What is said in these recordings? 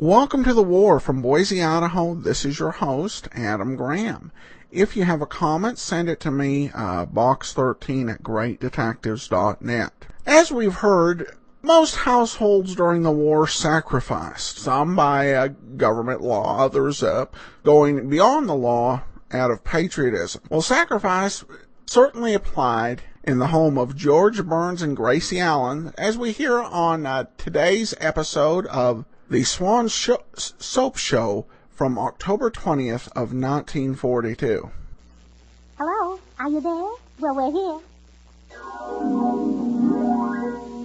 Welcome to The War from Boise, Idaho. This is your host, Adam Graham. If you have a comment, send it to me, box13@greatdetectives.net. As we've heard, most households during the war sacrificed, some by government law, others going beyond the law out of patriotism. Well, sacrifice certainly applied in the home of George Burns and Gracie Allen, as we hear on today's episode of the Swan Soap Show from October 20th of 1942. Hello, are you there? Well, we're here.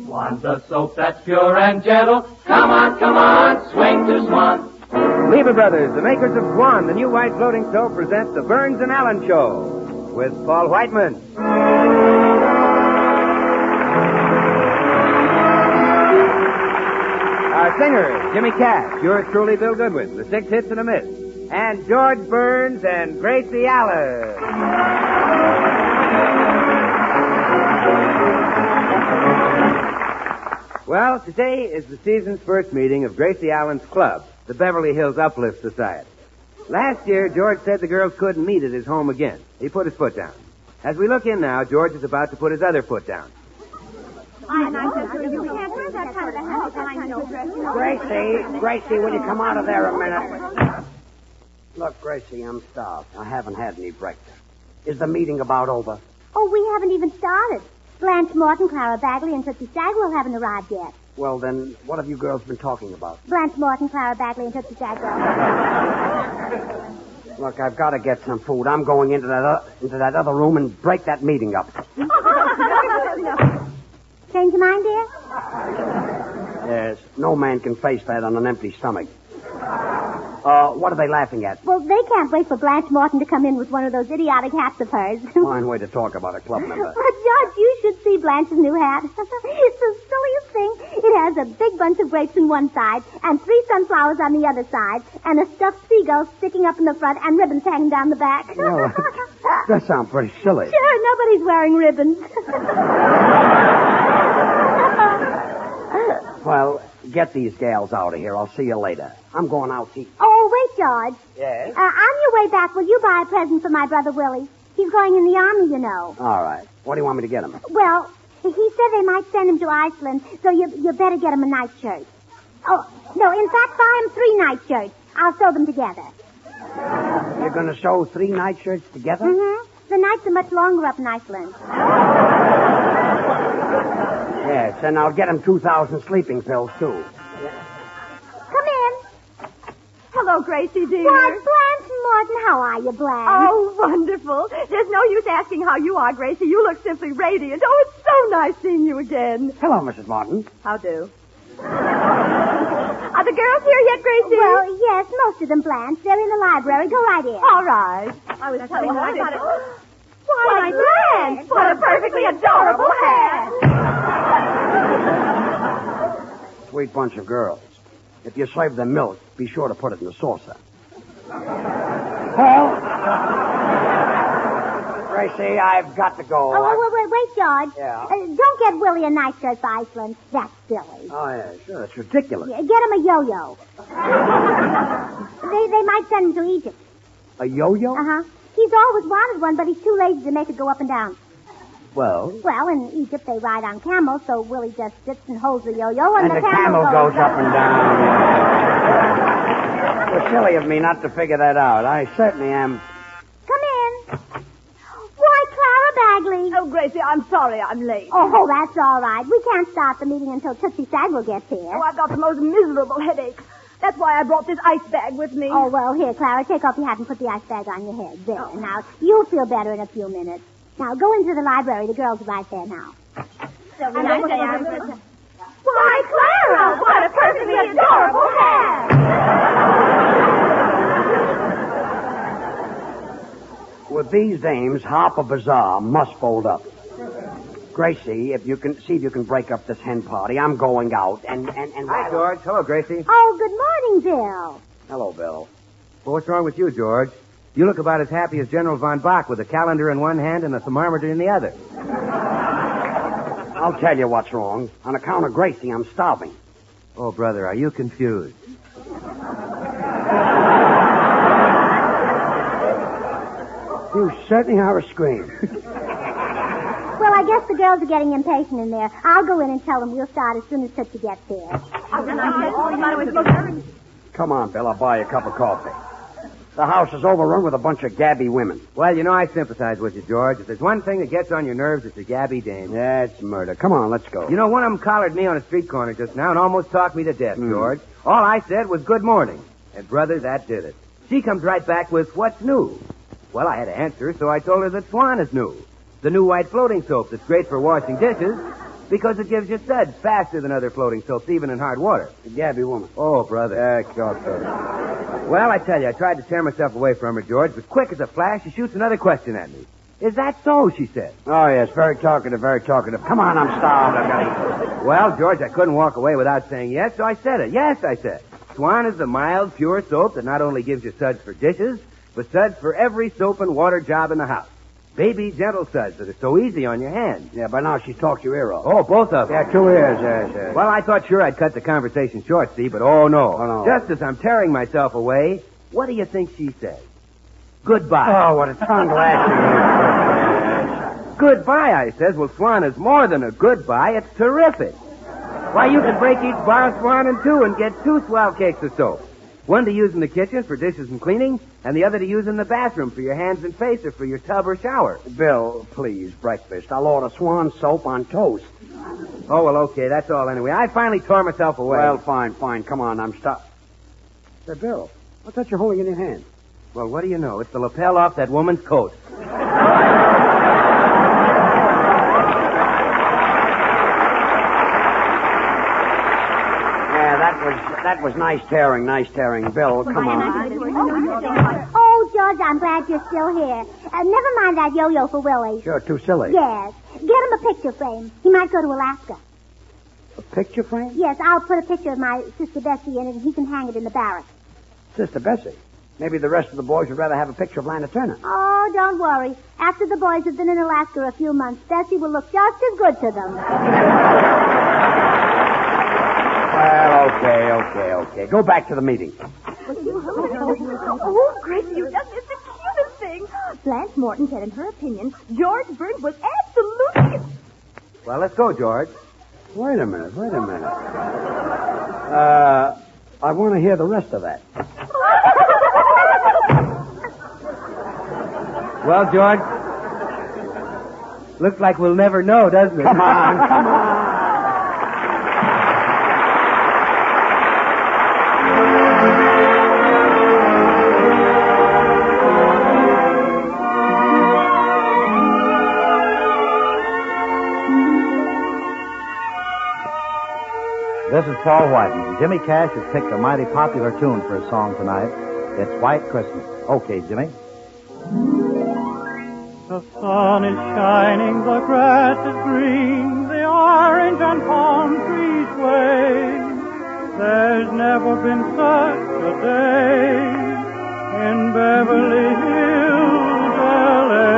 Want the soap that's pure and gentle? Come on, swing to Swan. Lever Brothers, the makers of Swan, the new white floating soap, present the Burns and Allen Show with Paul Whiteman. Our singer, Jimmy Cash, yours truly, Bill Goodwin, the 6 hits and a miss, and George Burns and Gracie Allen. Well, today is the season's first meeting of Gracie Allen's club, the Beverly Hills Uplift Society. Last year, George said the girls couldn't meet at his home again. He put his foot down. As we look in now, George is about to put his other foot down. Gracie, will you come out of there a minute? Look, Gracie, I'm starved. I haven't had any breakfast. Is the meeting about over? Oh, we haven't even started. Blanche Morton, Clara Bagley, and Tootsie Sagwell haven't arrived yet. Well, then, what have you girls been talking about? Blanche Morton, Clara Bagley, and Tootsie Sagwell. Look, I've got to get some food. I'm going into that other room and break that meeting up. Change your mind, dear? Yes, no man can face that on an empty stomach. What are they laughing at? Well, they can't wait for Blanche Morton to come in with one of those idiotic hats of hers. Fine way to talk about a club member. But, George, you should see Blanche's new hat. It's the silliest thing. It has a big bunch of grapes on one side and 3 sunflowers on the other side and a stuffed seagull sticking up in the front and ribbons hanging down the back. Well, that sounds pretty silly. Sure, nobody's wearing ribbons. Well, get these gals out of here. I'll see you later. I'm going out to eat. Oh, wait, George. Yes? On your way back, will you buy a present for my brother Willie? He's going in the army, you know. All right. What do you want me to get him? Well, he said they might send him to Iceland, so you better get him a nightshirt. Oh, no, in fact, buy him 3 nightshirts. I'll sew them together. You're going to sew 3 nightshirts together? Mm-hmm. The nights are much longer up in Iceland. Yes, and I'll get him 2,000 sleeping pills, too. Come in. Hello, Gracie, dear. Why, Blanche Morton, how are you, Blanche? Oh, wonderful. There's no use asking how you are, Gracie. You look simply radiant. Oh, it's so nice seeing you again. Hello, Mrs. Martin. How do? Are the girls here yet, Gracie? Well, yes, most of them, Blanche. They're in the library. Go right in. All right. I was telling her about it. Why, Blanche, what a perfectly adorable hat. Sweet bunch of girls. If you serve them milk, be sure to put it in the saucer. Well, Gracie, I've got to go. Oh, wait, George. Yeah? Don't get Willie a nightshirt for Iceland. That's silly. Oh, yeah, sure. It's ridiculous. Get him a yo-yo. They might send him to Egypt. A yo-yo? Uh-huh. He's always wanted one, but he's too lazy to make it go up and down. Well? Well, in Egypt they ride on camels, so Willie just sits and holds the yo-yo, and the camel goes up and down. It was silly of me not to figure that out. I certainly am. Come in. Why, Clara Bagley. Oh, Gracie, I'm sorry I'm late. Oh, that's all right. We can't start the meeting until Tootsie Sagwell gets here. Oh, I've got the most miserable headache. That's why I brought this ice bag with me. Oh, well, here, Clara, take off your hat and put the ice bag on your head. There. Oh. Now, you'll feel better in a few minutes. Now, go into the library. The girls are right there now. Why, Clara, what a perfectly adorable hat! With these dames, Harper Bazaar must fold up. Gracie, if you can break up this hen party, I'm going out and Hi, George. Hello, Gracie. Oh, good morning, Bill. Hello, Bill. Well, what's wrong with you, George? You look about as happy as General von Bach with a calendar in one hand and a thermometer in the other. I'll tell you what's wrong. On account of Gracie, I'm starving. Oh, brother, are you confused? You certainly are a scream. Well, I guess the girls are getting impatient in there. I'll go in and tell them we'll start as soon as Tootsie gets here. Come on, Bill. I'll buy you a cup of coffee. The house is overrun with a bunch of gabby women. Well, I sympathize with you, George. If there's one thing that gets on your nerves, it's a gabby dame. Yeah, it's murder. Come on, let's go. One of them collared me on a street corner just now and almost talked me to death, George. All I said was good morning. And, brother, that did it. She comes right back with, what's new? Well, I had to answer, so I told her that Swan is new. The new white floating soap that's great for washing dishes because it gives you suds faster than other floating soaps, even in hard water. The gabby woman. Oh, brother. Well, I tell you, I tried to tear myself away from her, George, but quick as a flash, she shoots another question at me. Is that so, she said. Oh, yes, very talkative, very talkative. Come on, I'm starved. I've got to eat. Well, George, I couldn't walk away without saying yes, so I said it. Yes, I said. Swan is the mild, pure soap that not only gives you suds for dishes, but suds for every soap and water job in the house. Baby, gentle suds that are so easy on your hands. Yeah, by now she's talked your ear off. Oh, both of them. Yeah, 2 ears, yes. Well, I thought sure I'd cut the conversation short, Steve, but oh, no. Oh, no. Just as I'm tearing myself away, what do you think she said? Goodbye. Oh, what a tongue lashing. Goodbye, I says. Well, Swan is more than a goodbye. It's terrific. Why, you can break each bar of Swan in 2 and get 2 swell cakes of soap. One to use in the kitchen for dishes and cleaning, and the other to use in the bathroom for your hands and face or for your tub or shower. Bill, please, breakfast. I'll order Swan soap on toast. Oh, well, okay, that's all anyway. I finally tore myself away. Well, fine. Come on, I'm stopped. Say, Bill, what's that you're holding in your hand? Well, what do you know? It's the lapel off that woman's coat. That was nice tearing. Bill, come on. Oh, George, I'm glad you're still here. Never mind that yo-yo for Willie. Sure, too silly. Yes. Get him a picture frame. He might go to Alaska. A picture frame? Yes, I'll put a picture of my sister Bessie in it, and he can hang it in the barracks. Sister Bessie? Maybe the rest of the boys would rather have a picture of Lana Turner. Oh, don't worry. After the boys have been in Alaska a few months, Bessie will look just as good to them. Well, okay. Go back to the meeting. Oh, Gracie, you've done this the cutest thing. Blanche Morton said in her opinion, George Bird was absolutely... Well, let's go, George. Wait a minute. I want to hear the rest of that. Well, George, looks like we'll never know, doesn't it? Come on. This is Paul Whiten. Jimmy Cash has picked a mighty popular tune for his song tonight. It's White Christmas. Okay, Jimmy. The sun is shining, the grass is green, the orange and palm trees wave. There's never been such a day in Beverly Hills, L.A.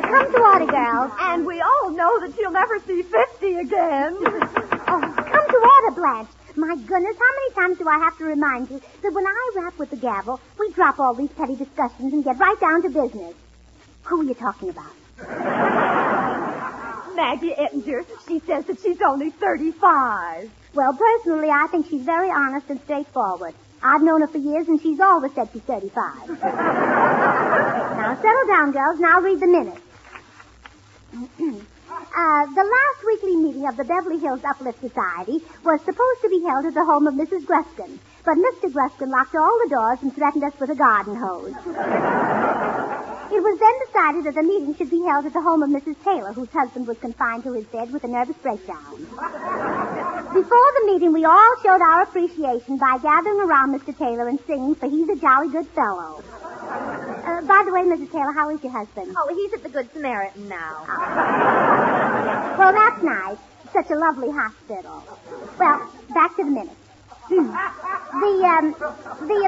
Come to water, girls. And we all know that she'll never see 50 again. Oh, come to water, Blanche. My goodness, how many times do I have to remind you that when I rap with the gavel, we drop all these petty discussions and get right down to business? Who are you talking about? Maggie Ettinger. She says that she's only 35. Well, personally, I think she's very honest and straightforward. I've known her for years, and she's always said she's 35. Now, settle down, girls, and I'll read the minutes. The last weekly meeting of the Beverly Hills Uplift Society was supposed to be held at the home of Mrs. Gruskin, but Mr. Gruskin locked all the doors and threatened us with a garden hose. It was then decided that the meeting should be held at the home of Mrs. Taylor, whose husband was confined to his bed with a nervous breakdown. Before the meeting, we all showed our appreciation by gathering around Mr. Taylor and singing, for he's a jolly good fellow. By the way, Mrs. Taylor, how is your husband? Oh, he's at the Good Samaritan now. Well, that's nice. Such a lovely hospital. Well, back to the minutes. The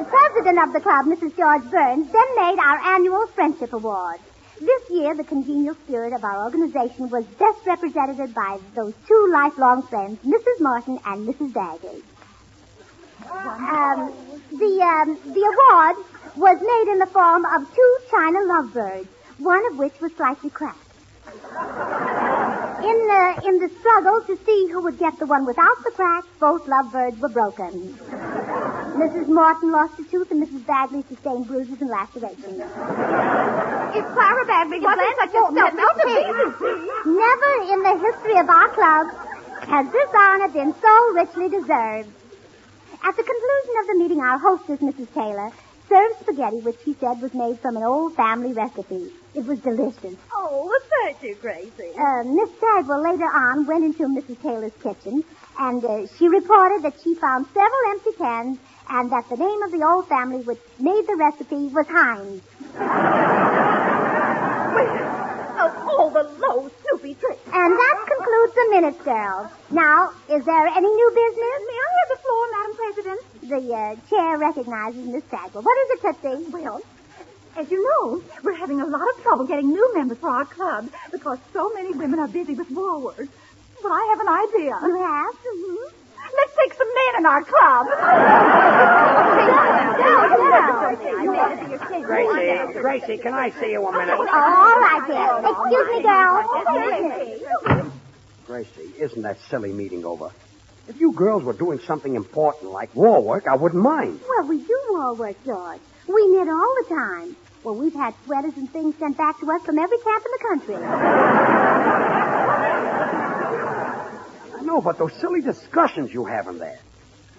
president of the club, Mrs. George Burns, then made our annual Friendship Award. This year, the congenial spirit of our organization was best represented by those two lifelong friends, Mrs. Martin and Mrs. Bagley. The award was made in the form of two china lovebirds, one of which was slightly cracked. In the struggle to see who would get the one without the crack, both lovebirds were broken. Mrs. Morton lost a tooth, and Mrs. Bagley sustained bruises and lacerations. If Clara Bagley wasn't such a selfish pig. Never in the history of our club has this honor been so richly deserved. At the conclusion of the meeting, our hostess, Mrs. Taylor, served spaghetti, which she said was made from an old family recipe. It was delicious. Oh, well, thank you, Gracie. Miss Stagwell later on went into Mrs. Taylor's kitchen, and she reported that she found several empty cans and that the name of the old family which made the recipe was Heinz. Of all the low, snoopy tricks. And that concludes the minutes, girls. Now, is there any new business? May I have the floor, Madam President? The chair recognizes Miss Stagwell. What is it, Tootsie? Well, as you know, we're having a lot of trouble getting new members for our club because so many women are busy with war. But I have an idea. You have? Mm-hmm. Let's take some men in our club. Gracie, can I see you a minute? Oh, all right, dear. Excuse me, girls. Gracie, isn't that silly meeting over? If you girls were doing something important like war work, I wouldn't mind. Well, we do war work, George. We knit all the time. Well, we've had sweaters and things sent back to us from every camp in the country. No, but those silly discussions you have in there.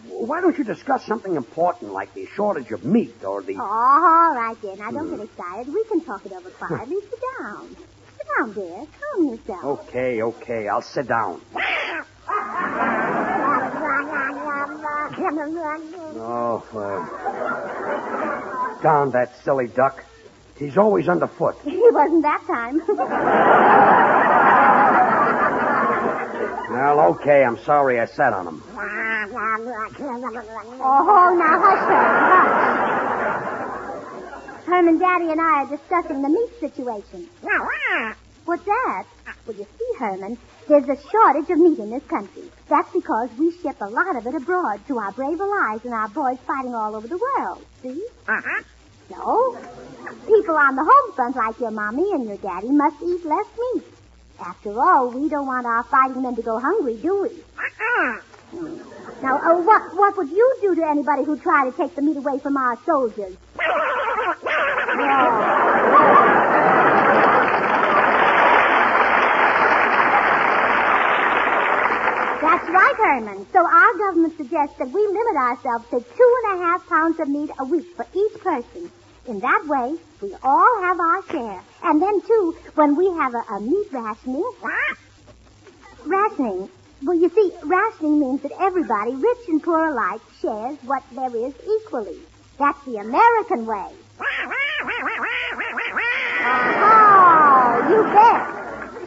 Why don't you discuss something important like the shortage of meat or the... Oh, all right, dear. Now, don't get excited. We can talk it over quietly. Sit down. Sit down, dear. Calm yourself. Okay. I'll sit down. Oh, darn that silly duck. He's always underfoot. He wasn't that time. Well, okay. I'm sorry I sat on him. Oh, now hush, Herman, hush. Herman, Daddy and I are discussing the meat situation. What's that? Well, you see, Herman, there's a shortage of meat in this country. That's because we ship a lot of it abroad to our brave allies and our boys fighting all over the world. See? So, people on the home front like your mommy and your daddy must eat less meat. After all, we don't want our fighting men to go hungry, do we? Now, what would you do to anybody who tried to take the meat away from our soldiers? That's right, Herman. So our government suggests that we limit ourselves to 2.5 pounds of meat a week for each person. In that way, we all have our share. And then, too, when we have a meat rationing... Rationing? Well, you see, rationing means that everybody, rich and poor alike, shares what there is equally. That's the American way. Oh, you bet.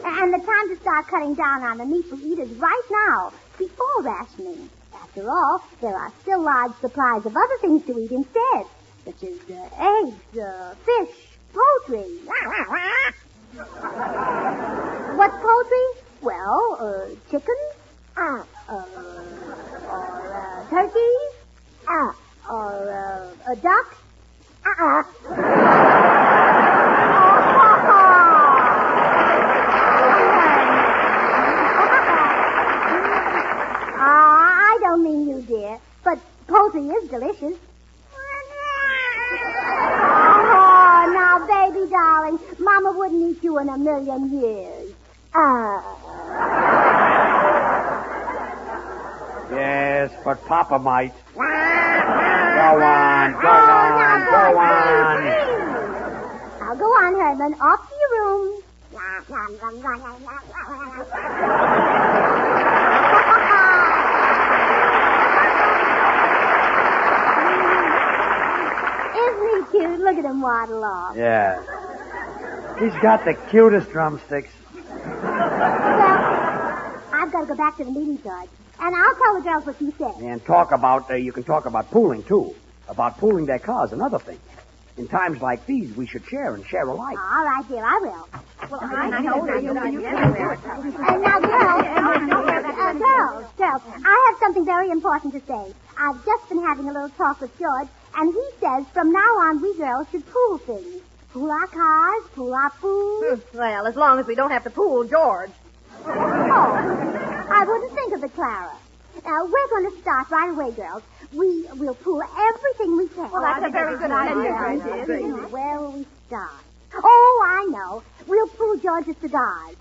And the time to start cutting down on the meat we eat is right now, before rationing. After all, there are still large supplies of other things to eat instead, such as eggs, fish, poultry. What's poultry? Well, chicken, or Turkeys? Or a duck? I don't mean you, dear, but poultry is delicious. Oh, now, baby darling, Mama wouldn't eat you in a million years. Yes, but Papa might. Go on. Now, go on, Herman. Off to your room. Isn't he cute? Look at him waddle off. Yeah. He's got the cutest drumsticks. Well, I've got to go back to the meeting, George. And I'll tell the girls what you said. And you can talk about pooling, too. About pooling their cars and other things. In times like these, we should share and share alike. All right, dear, I will. Well, I know that you can do it. And now, girls, I have something very important to say. I've just been having a little talk with George, and he says from now on we girls should pool things. Pool our cars, pool our food. Well, as long as we don't have to pool George. Oh, I wouldn't think of it, Clara. Now, we're going to start right away, girls. We'll pool everything we can. Well, that's a very good idea, Gracie. Where will we start? Oh, I know. We'll pool George's cigars.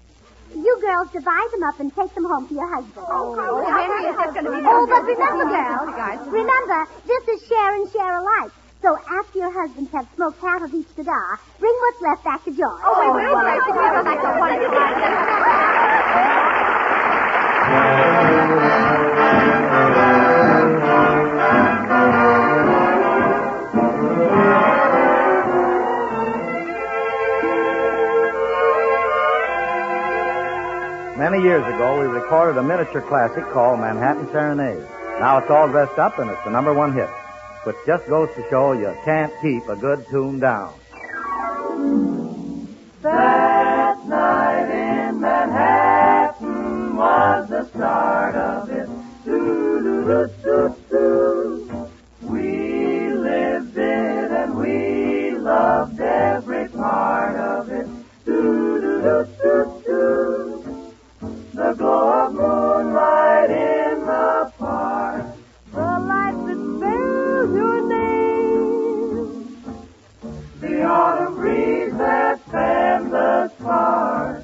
You girls divide them up and take them home to your husband. Henry, is this going to be... But remember, girls, remember, this is share and share alike. So after your husbands have smoked half of each cigar, bring what's left back to George. Oh, we will, Gracie. That's a wonderful idea. Many years ago, we recorded a miniature classic called Manhattan Serenade. Now it's all dressed up, and it's the #1 hit, which just goes to show you can't keep a good tune down. That night in Manhattan was the start of it. Doo-doo-doo-doo-doo. We lived it and we loved every part of it. Doo-doo-doo-doo-doo. The glow of moonlight in the park. The light that spells your name. The autumn breeze that fanned the spark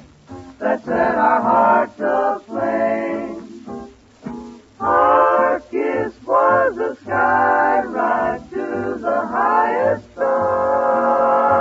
that set our hearts aflame. Our kiss was the sky right to the highest star.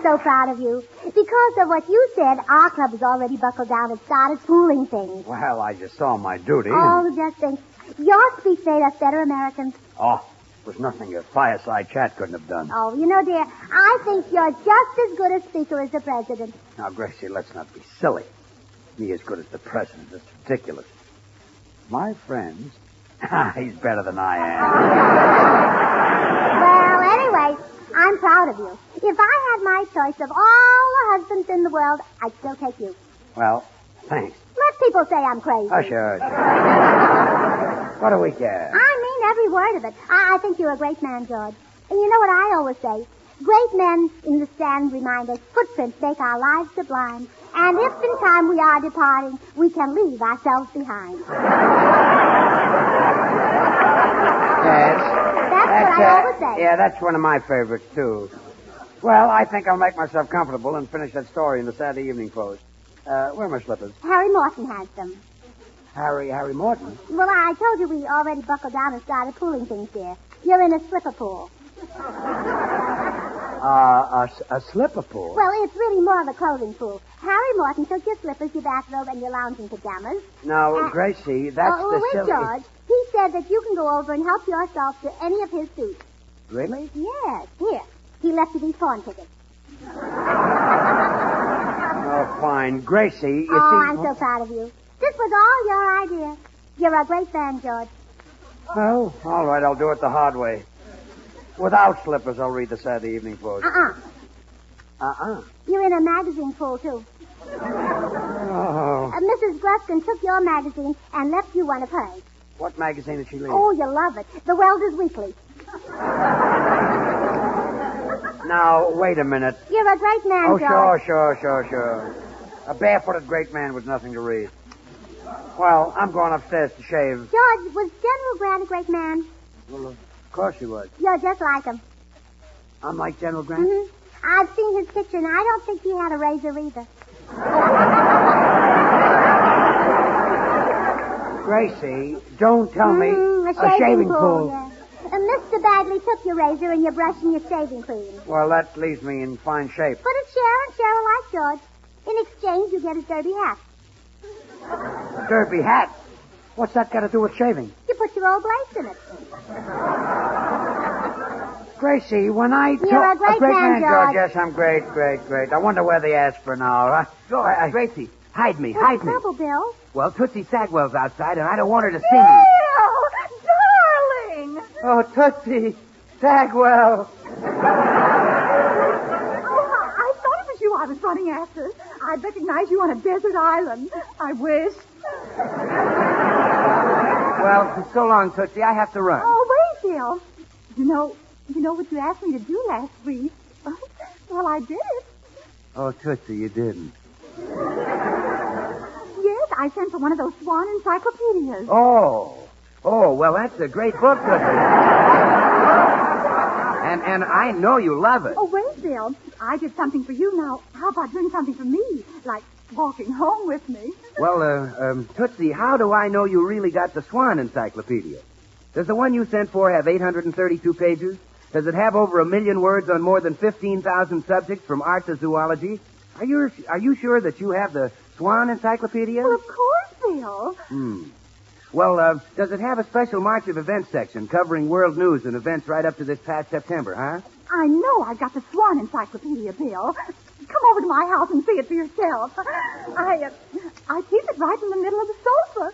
so proud of you. Because of what you said, our club has already buckled down and started pooling things. Well, I just saw my duty. Oh, just think. Your speech made us better Americans. Oh, it was nothing a fireside chat couldn't have done. Oh, you know, dear, I think you're just as good a speaker as the president. Now, Gracie, let's not be silly. Me as good as the president. That's ridiculous. My friends... He's better than I am. Well, anyway, I'm proud of you. If I had my choice of all the husbands in the world, I'd still take you. Well, thanks. Let people say I'm crazy. Hush. What do we care? I mean every word of it. I think you're a great man, George. And you know what I always say? Great men in the stand remind us footprints make our lives sublime. And if in time we are departing, we can leave ourselves behind. Yes. That's what I always say. Yeah, that's one of my favorites, too. Well, I think I'll make myself comfortable and finish that story in the Saturday Evening Post. Where are my slippers? Harry Morton has them. Harry Morton? Well, I told you we already buckled down and started pooling things here. You're in a slipper pool. A slipper pool? Well, it's really more of a clothing pool. Harry Morton took your slippers, your bathrobe, and your lounging pajamas. Now, Gracie, that's the wait, silly... George. He said that you can go over and help yourself to any of his suits. Really? Yes, here. He left you these pawn tickets. Oh, fine. Gracie, you see... I'm so proud of you. This was all your idea. You're a great man, George. Oh, all right, I'll do it the hard way. Without slippers, I'll read the Saturday Evening Post. You're in a magazine pool, too. Oh. Mrs. Gruskin took your magazine and left you one of hers. What magazine did she leave? Oh, you'll love it. The Welders Weekly. Now, wait a minute. You're a great man, George. Sure. A barefooted great man with nothing to read. Well, I'm going upstairs to shave. George, was General Grant a great man? Well, of course he was. You're just like him. I'm like General Grant? Mm-hmm. I've seen his picture, and I don't think he had a razor either. Gracie, don't tell me. A shaving pool. Yeah. Mr. Bagley took your razor and your brush and your shaving cream. Well, that leaves me in fine shape. Put it share and share alike, George. In exchange, you get a derby hat. A derby hat? What's that got to do with shaving? You put your old lace in it. Gracie, when I... You're a great man, George. Yes, I'm great. I wonder where the aspirin are. Gracie, hide me. What's the trouble, Bill? Well, Tootsie Sagwell's outside, and I don't want her to see me. Bill! Darling! Oh, Tootsie Sagwell. I thought it was you I was running after. I recognized you on a desert island. I wish. Well, so long, Tootsie. I have to run. Oh, wait, Bill. You know what you asked me to do last week? Well, I did it. Oh, Tootsie, you didn't. Yes, I sent for one of those Swan encyclopedias. Oh, well, that's a great book, Tootsie. And I know you love it. Oh, wait, Bill. I did something for you now. How about doing something for me? Like walking home with me? Well, Tootsie, how do I know you really got the Swan encyclopedia? Does the one you sent for have 832 pages? Does it have over 1 million words on more than 15,000 subjects from art to zoology? Are you sure that you have the Swan encyclopedia? Well, of course, Bill. Well, does it have a special March of Events section covering world news and events right up to this past September, huh? I know I've got the Swan encyclopedia, Bill. Come over to my house and see it for yourself. I keep it right in the middle of the sofa.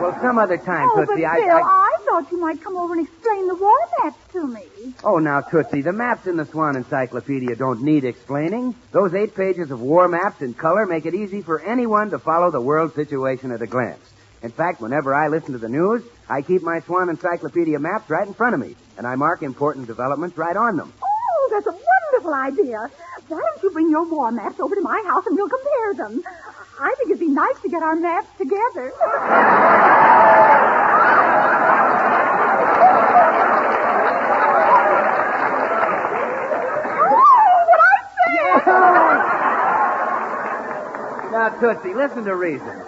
Well, some other time, Tootsie. But Bill, I thought you might come over and explain the war maps to me. Oh, now, Tootsie, the maps in the Swan encyclopedia don't need explaining. Those 8 pages of war maps in color make it easy for anyone to follow the world situation at a glance. In fact, whenever I listen to the news, I keep my Swan encyclopedia maps right in front of me, and I mark important developments right on them. Oh, that's a wonderful idea. Why don't you bring your war maps over to my house and we'll compare them? I think it'd be nice to get our maps together. Now, Tootsie, listen to reason.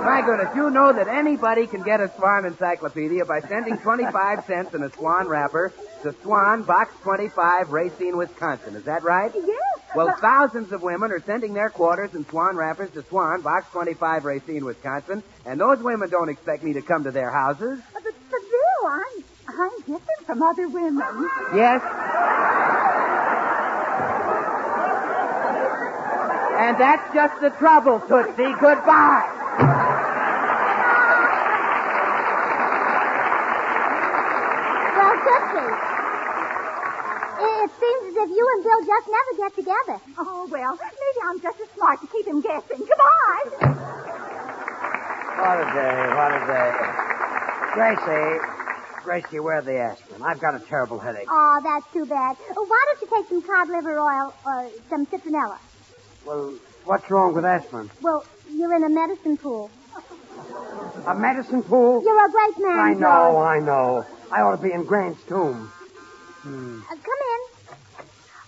My goodness, you know that anybody can get a Swan encyclopedia by sending 25 cents in a Swan wrapper to Swan, Box 25, Racine, Wisconsin. Is that right? Yes. Well, thousands of women are sending their quarters in Swan wrappers to Swan, Box 25, Racine, Wisconsin, and those women don't expect me to come to their houses. But Bill, I'm different from other women. Yes? And that's just the trouble, Tootsie. Goodbye. Well, Tootsie, it seems as if you and Bill just never get together. Oh, well, maybe I'm just as smart to keep him guessing. Goodbye. What a day. Gracie, where are the aspirin? I've got a terrible headache. Oh, that's too bad. Why don't you take some cod liver oil or some citronella? Well, what's wrong with aspirin? Well, you're in a medicine pool. A medicine pool? You're a great man, I George. know. I ought to be in Grant's tomb. Come in.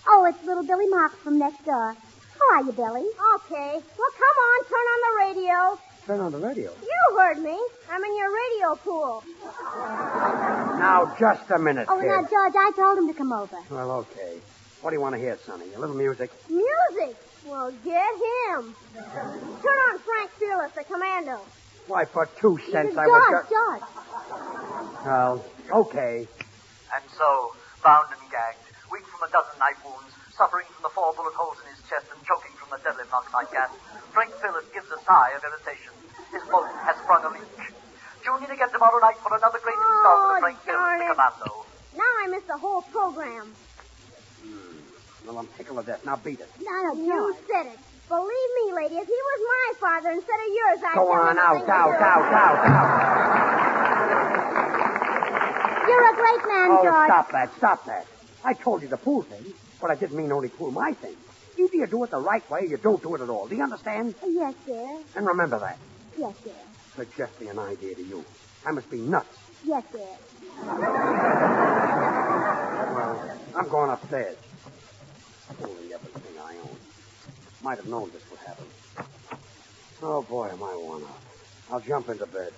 Oh, it's little Billy Marks from next door. How are you, Billy? Okay. Well, come on, turn on the radio. Turn on the radio. You heard me. I'm in your radio pool. Now, just a minute, Oh, kid. now, George, I told him to come over. Well, okay. What do you want to hear, Sonny? A little music? Music? Well, get him. Turn on Frank Fearless, the commando. Why, for 2 cents I would... George. Well, okay. And so, bound and gagged, weak from a dozen knife wounds, suffering from the 4 bullet holes in his chest and choking from the deadly monoxide gas, Frank Phillips gives a sigh of irritation. His boat has sprung a leak. Tune in again tomorrow night for another great installment of Frank Phillips, the Commando. Now I missed the whole program. Well, I'm tickled to death. Now beat it. No, You George. said it. Believe me, lady, if he was my father instead of yours, I'd Go tell on, him out. You're a great man, Oh, George. stop that. I told you the pool thing, but I didn't mean only pool my thing. Either you do it the right way or you don't do it at all. Do you understand? Yes, dear. And remember that. Yes, dear. Suggesting an idea to you. I must be nuts. Yes, dear. Well, I'm going upstairs. Holy everything I own. Might have known this would happen. Oh, boy, am I worn out. I'll jump into bed.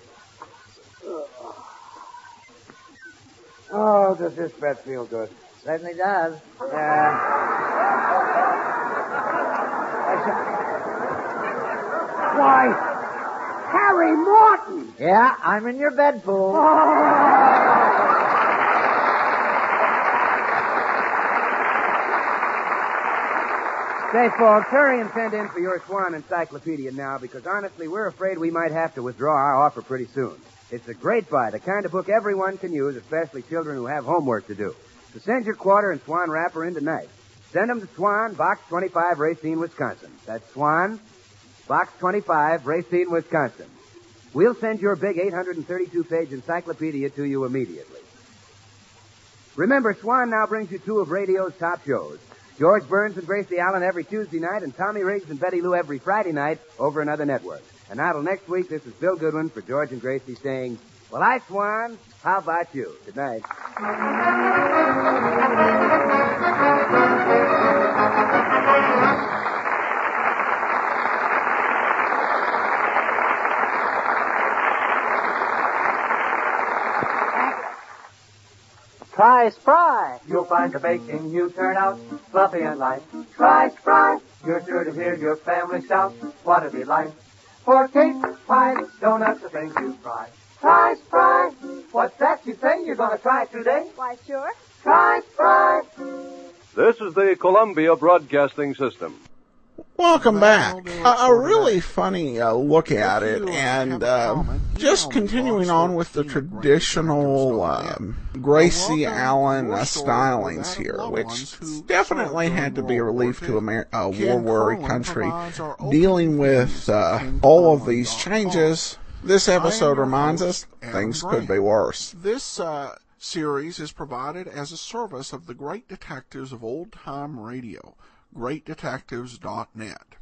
Oh, does this bed feel good? Certainly does. Why, Harry Morton! Yeah, I'm in your bed pool. Say, folks, hurry and send in for your Swan encyclopedia now, because honestly, we're afraid we might have to withdraw our offer pretty soon. It's a great buy, the kind of book everyone can use, especially children who have homework to do. So send your quarter and Swan wrapper in tonight. Send them to Swan, Box 25, Racine, Wisconsin. That's Swan, Box 25, Racine, Wisconsin. We'll send your big 832-page encyclopedia to you immediately. Remember, Swan now brings you 2 of radio's top shows. George Burns and Gracie Allen every Tuesday night, and Tommy Riggs and Betty Lou every Friday night over another network. And now till next week, this is Bill Goodwin for George and Gracie saying, well, I Swan, how about you? Good night. Try Spry. You'll find the baking you turn out fluffy and light. Try Spry. You're sure to hear your family shout, what a delight. For cakes, pies, donuts, the things you fry. Try Spry. What's that you say? You're going to try it today? Why, sure. Try Spry. This is the Columbia Broadcasting System. Welcome back. A really funny look at it, and just continuing on with the traditional Gracie Allen stylings here, which definitely had to be a relief to a war-weary country dealing with all of these changes. This episode reminds us things could be worse. This series is provided as a service of the great detectives of old-time radio. GreatDetectives.net.